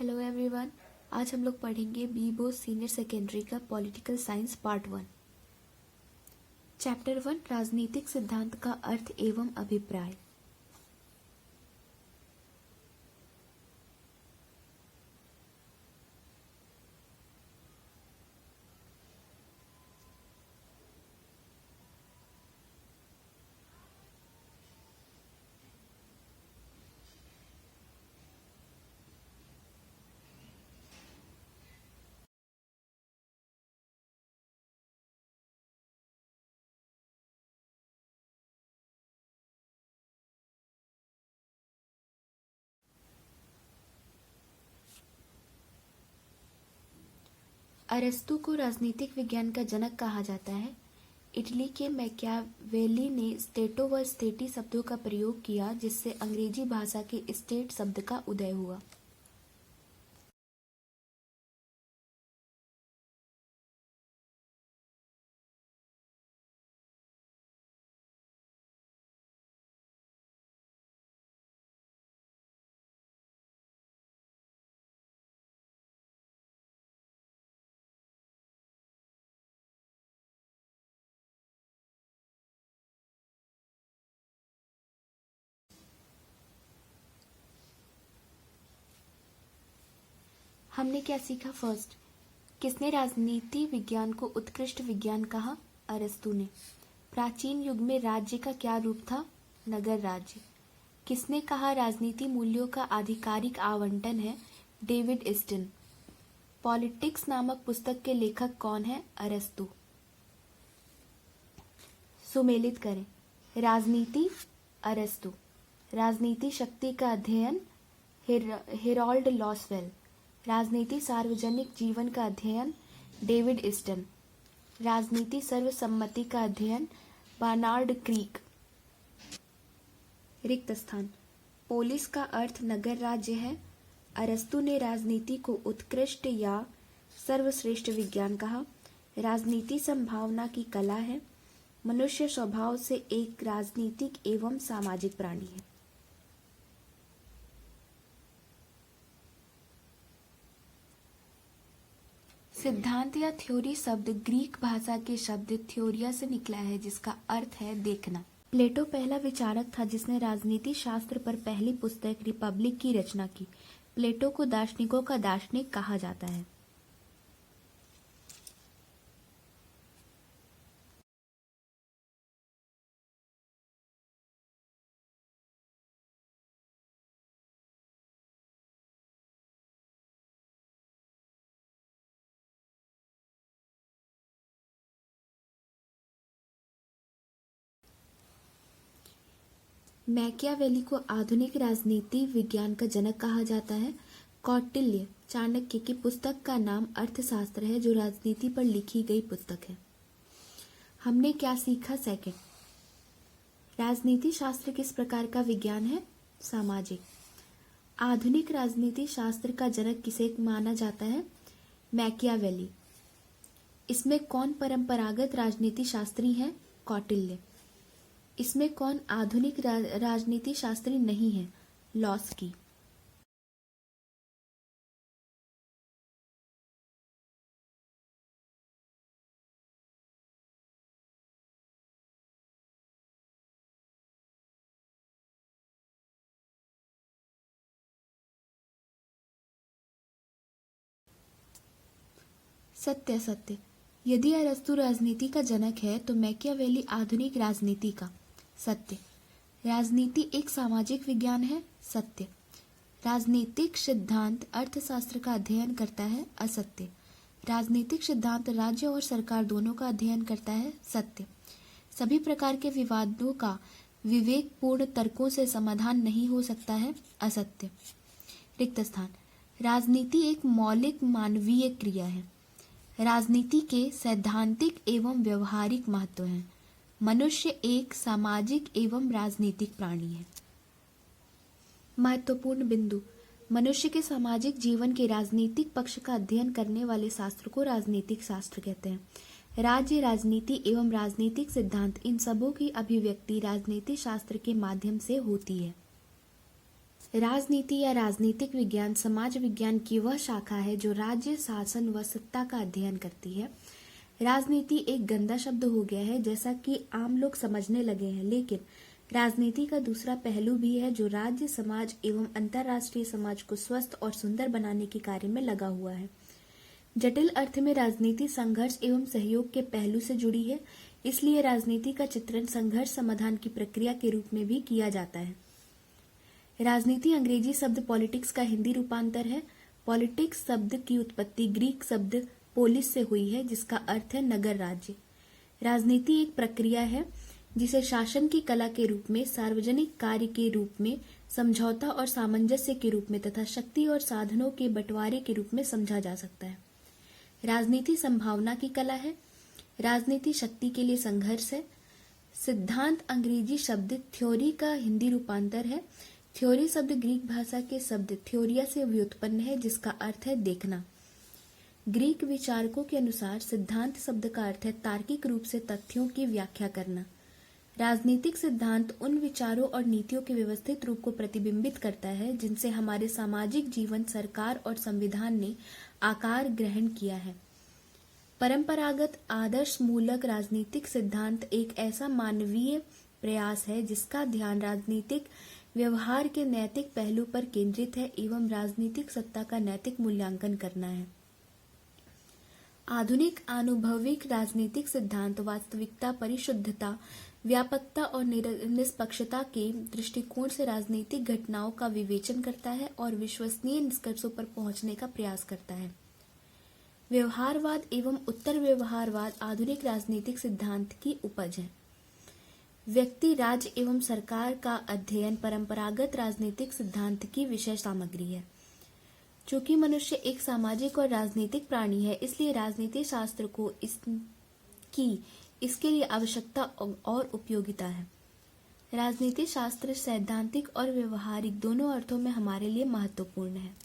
Hello everyone. आज हम लोग पढ़ेंगे बीबो सीनियर सेकेंडरी का पॉलिटिकल साइंस पार्ट 1। चैप्टर 1 राजनीतिक सिद्धांत का अर्थ एवं अभिप्राय। अरस्तु को राजनीतिक विज्ञान का जनक कहा जाता है। इटली के मैकियावेली ने स्टेटो व स्टेटी शब्दों का प्रयोग किया, जिससे अंग्रेजी भाषा के स्टेट शब्द का उदय हुआ। हमने क्या सीखा? फर्स्ट, किसने राजनीति विज्ञान को उत्कृष्ट विज्ञान कहा? अरस्तु ने। प्राचीन युग में राज्य का क्या रूप था? नगर राज्य। किसने कहा राजनीति मूल्यों का आधिकारिक आवंटन है? David Easton. पॉलिटिक्स नामक पुस्तक के लेखक कौन है? अरस्तु। सुमेलित करें। राजनीति, अरस्तु। राजनीति शक्ति का अध्ययन, हेरोल्ड लॉसवेल। राजनीति सार्वजनिक जीवन का अध्ययन, डेविड ईस्टन। राजनीति सर्वसम्मति का अध्ययन, बर्नार्ड क्रीक। रिक्त स्थान। पोलिस का अर्थ नगर राज्य है। अरस्तु ने राजनीति को उत्कृष्ट या सर्वश्रेष्ठ विज्ञान कहा। राजनीति संभावना की कला है। मनुष्य स्वभाव से एक राजनीतिक एवं सामाजिक प्राणी है। सिद्धांत या थ्योरी शब्द ग्रीक भाषा के शब्द थ्योरिया से निकला है, जिसका अर्थ है देखना। प्लेटो पहला विचारक था जिसने राजनीति शास्त्र पर पहली पुस्तक रिपब्लिक की रचना की। प्लेटो को दार्शनिकों का दार्शनिक कहा जाता है। मैकियावेली को आधुनिक राजनीति विज्ञान का जनक कहा जाता है। कौटिल्य, चाणक्य की पुस्तक का नाम अर्थशास्त्र है, जो राजनीति पर लिखी गई पुस्तक है। हमने क्या सीखा? सेकंड, राजनीति शास्त्र किस प्रकार का विज्ञान है? सामाजिक। आधुनिक राजनीति शास्त्र का जनक किसे माना जाता है? मैकियावेली। इसमें कौन परंपरागत राजनीति शास्त्री है? कौटिल्य। इसमें कौन आधुनिक राजनीति शास्त्री नहीं है? लॉस्की। सत्य सत्य। यदि अरस्तु राजनीति का जनक है तो मैकियावेली आधुनिक राजनीति का। सत्य। राजनीति एक सामाजिक विज्ञान है। सत्य। राजनीतिक सिद्धांत अर्थशास्त्र का अध्ययन करता है। असत्य। राजनीतिक सिद्धांत राज्य और सरकार दोनों का अध्ययन करता है। सत्य। सभी प्रकार के विवादों का विवेकपूर्ण तर्कों से समाधान नहीं हो सकता है। असत्य। रिक्त स्थान। राजनीति एक मौलिक मानवीय क्रिया है। राजनीति के सैद्धांतिक एवं व्यवहारिक महत्व है। मनुष्य एक सामाजिक एवं राजनीतिक प्राणी है। महत्वपूर्ण बिंदु। मनुष्य के सामाजिक जीवन के राजनीतिक पक्ष का अध्ययन करने वाले शास्त्र को राजनीतिक शास्त्र कहते हैं। राज्य, राजनीति एवं राजनीतिक सिद्धांत, इन सबों की अभिव्यक्ति राजनीति शास्त्र के माध्यम से होती है। राजनीति या राजनीतिक विज्ञान समाज विज्ञान की वह शाखा है जो राज्य शासन व सत्ता का अध्ययन करती है। राजनीति एक गंदा शब्द हो गया है जैसा कि आम लोग समझने लगे हैं, लेकिन राजनीति का दूसरा पहलू भी है जो राज्य समाज एवं अंतर्राष्ट्रीय समाज को स्वस्थ और सुंदर बनाने के कार्य में लगा हुआ है। जटिल अर्थ में राजनीति संघर्ष एवं सहयोग के पहलू से जुड़ी है, इसलिए राजनीति का चित्रण संघर्ष समाधान की प्रक्रिया के रूप में भी किया जाता है। राजनीति अंग्रेजी शब्द पॉलिटिक्स का हिंदी रूपांतर है। पॉलिटिक्स शब्द की उत्पत्ति ग्रीक शब्द पोलिस से हुई है, जिसका अर्थ है नगर राज्य। राजनीति एक प्रक्रिया है जिसे शासन की कला के रूप में, सार्वजनिक कार्य के रूप में, समझौता और सामंजस्य के रूप में तथा शक्ति और साधनों के बंटवारे के रूप में समझा जा सकता है। राजनीति संभावना की कला है। राजनीति शक्ति के लिए संघर्ष है। सिद्धांत अंग्रेजी शब्द थ्योरी का हिंदी रूपांतर है। थ्योरी शब्द ग्रीक भाषा के शब्द थ्योरिया से व्युत्पन्न है, जिसका अर्थ है देखना। ग्रीक विचारकों के अनुसार सिद्धांत शब्द का अर्थ है तार्किक रूप से तथ्यों की व्याख्या करना। राजनीतिक सिद्धांत उन विचारों और नीतियों के व्यवस्थित रूप को प्रतिबिंबित करता है जिनसे हमारे सामाजिक जीवन, सरकार और संविधान ने आकार ग्रहण किया है। परंपरागत आदर्श मूलक राजनीतिक सिद्धांत एक ऐसा मानवीय प्रयास है जिसका ध्यान राजनीतिक व्यवहार के नैतिक पहलू पर केंद्रित है एवं राजनीतिक सत्ता का नैतिक मूल्यांकन करना है। आधुनिक आनुभविक राजनीतिक सिद्धांत वास्तविकता, परिशुद्धता, व्यापकता और निष्पक्षता के दृष्टिकोण से राजनीतिक घटनाओं का विवेचन करता है और विश्वसनीय निष्कर्षों पर पहुंचने का प्रयास करता है। व्यवहारवाद एवं उत्तर व्यवहारवाद आधुनिक राजनीतिक सिद्धांत की उपज है। व्यक्ति, राज्य एवं सरकार का अध्ययन परंपरागत राजनीतिक सिद्धांत की विषय सामग्री है। चूंकि मनुष्य एक सामाजिक और राजनीतिक प्राणी है, इसलिए राजनीति शास्त्र को इसके लिए आवश्यकता और उपयोगिता है। राजनीति शास्त्र सैद्धांतिक और व्यवहारिक दोनों अर्थों में हमारे लिए महत्वपूर्ण है।